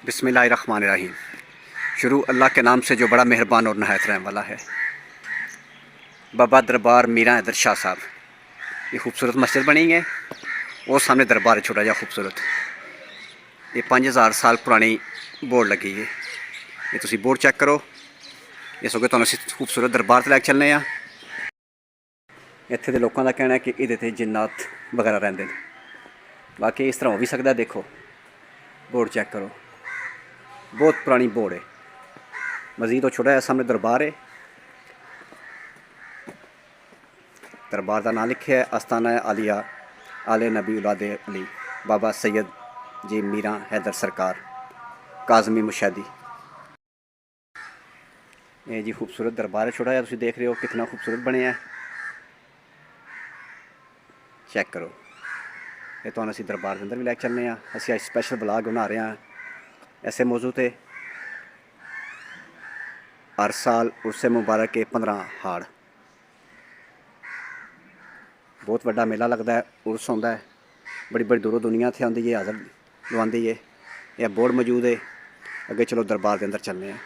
बिस्मिल्लाहिर्रहमानिर्रहीम। शुरू अल्लाह के नाम से जो बड़ा मेहरबान और नहायत रहम वाला है। बाबा दरबार मीरा हैदर शाह साहब, ये खूबसूरत मस्जिद बनी है और सामने दरबार है छोटा जहा खूबसूरत। ये 5000 साल पुरानी बोर्ड लगी है। ये तुसी बोर्ड चेक करो। इस वक्त तुहानूं असीं खूबसूरत दरबार ते लैके चलने आ। इत्थे दे लोकां दा कहना है कि इहदे ते जिन्नात वगैरह रहिंदे ने। बाकी इस तरह हो भी सकदा है। देखो बोर्ड चेक करो, बहुत पुरानी बोर्ड है। मजीद तो छोटा है, सामने दरबार है। दरबार का नाम लिखे है आस्थाना आलिया आले नबी उलादे अली बाबा सैयद जी मीरा हैदर सरकार काजमी मुशैदी। ये जी खूबसूरत दरबार है छोटा है, तुम देख रहे हो कितना खूबसूरत बने है। चेक करो। ये तो असी दरबार के अंदर भी लैके चलने असी स्पैशल ब्लॉग बना रहे हैं ऐसे मौजू ते। हर साल उर्से मुबारक के 15 हाड़ बहुत बड़ा मेला लगता है, उर्स होंदा है। बड़ी बड़ी दूरों दुनिया इत्थे आंदी है, हाज़र लवांदी है। यह बोर्ड मौजूद है। अगे चलो दरबार के अंदर चलने हैं।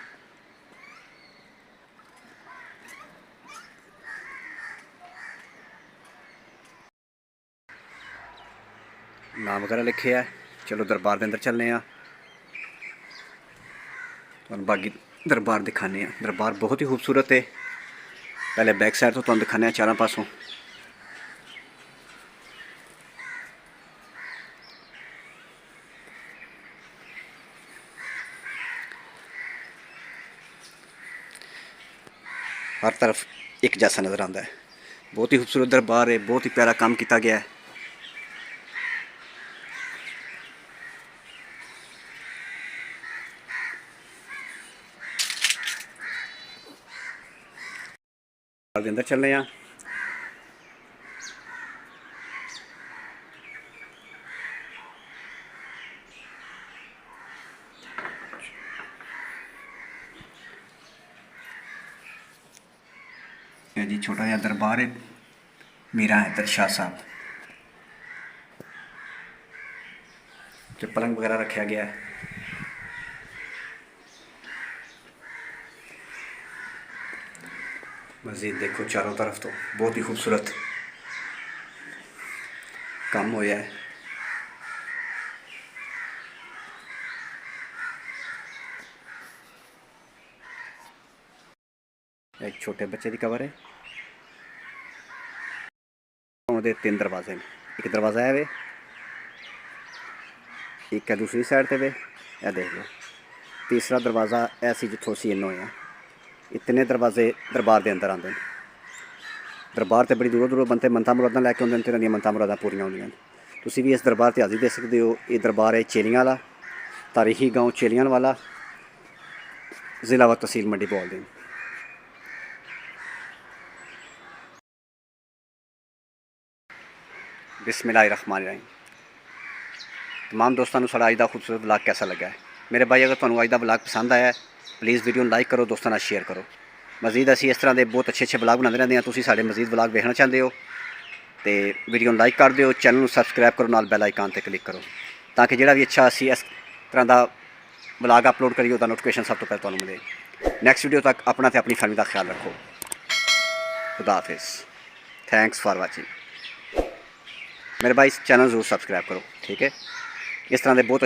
नाम वगैरह लिखे है। चलो दरबार के अंदर चलने हैं। तो बाकी दरबार दिखाने हैं। दरबार बहुत ही खूबसूरत है। पहले बैक साइड तो तुम दिखाने चारों पासों। हर तरफ एक जैसा नज़र आता है। बहुत ही खूबसूरत दरबार है, बहुत ही प्यारा काम किया गया है। के अंदर चल रहे हैं। ये जी छोटा जहा दरबार है मीरा हैदर शाह साहब। जो पलंग वगैरह रखा गया है। मस्जिद देखो चारों तरफ तो बहुत ही खूबसूरत काम होया है। एक छोटे बच्चे की कवर है। उहदे 3 दरवाजे हैं। एक दरवाज़ा है वे, एक है दूसरी साइड पे वे, यह देख लो। तीसरा दरवाज़ा ऐसी जितों असीं इन होए हैं। इतने दरवाजे दरबार के अंदर आते हैं। दरबार से बड़ी दूरों दूरों बंदे मनता मुरादां लैके आउंदे ते इन्हां दियां मनता मुरादां पूरियां होंदियां। तुसीं भी इस दरबार ते हाज़री दे सकते हो। ये दरबार है चेलियां वाला, तारीखी गाँव चेलियां वाला, ज़िला व तहसील मंडी बौलदीन। बिस्मिल्लाहिर्रहमानिर्रहीम। तमाम दोस्तों को साड़ा अज का खूबसूरत ब्लॉग कैसा लगा है। मेरे भाई अगर तुहानूं अज का ब्लॉग पसंद आया प्लीज़ वीडियो लाइक करो, दोस्तों नाल शेयर करो। मजीद असी इस तरह के बहुत अच्छे अच्छे ब्लॉग बनाते रहते हैं। तुसीं साडे मजीद ब्लॉग देखना चाहते हो तो वीडियो लाइक कर दिओ, चैनल को सबसक्राइब करो, नाल बैल आइकन पर क्लिक करो ताकि जो भी अच्छा असी इस तरह का ब्लॉग अपलोड करिए उसका नोटिफिकेशन सब तो पहले तुहानूं मिले। नैक्सट वीडियो तक अपना तो अपनी फैमिली का ख्याल रखो। खुदा हाफिज़। Thanks for watching. मेरे भाई इस चैनल ज़रूर सबसक्राइब करो, ठीक है। इस तरह के बहुत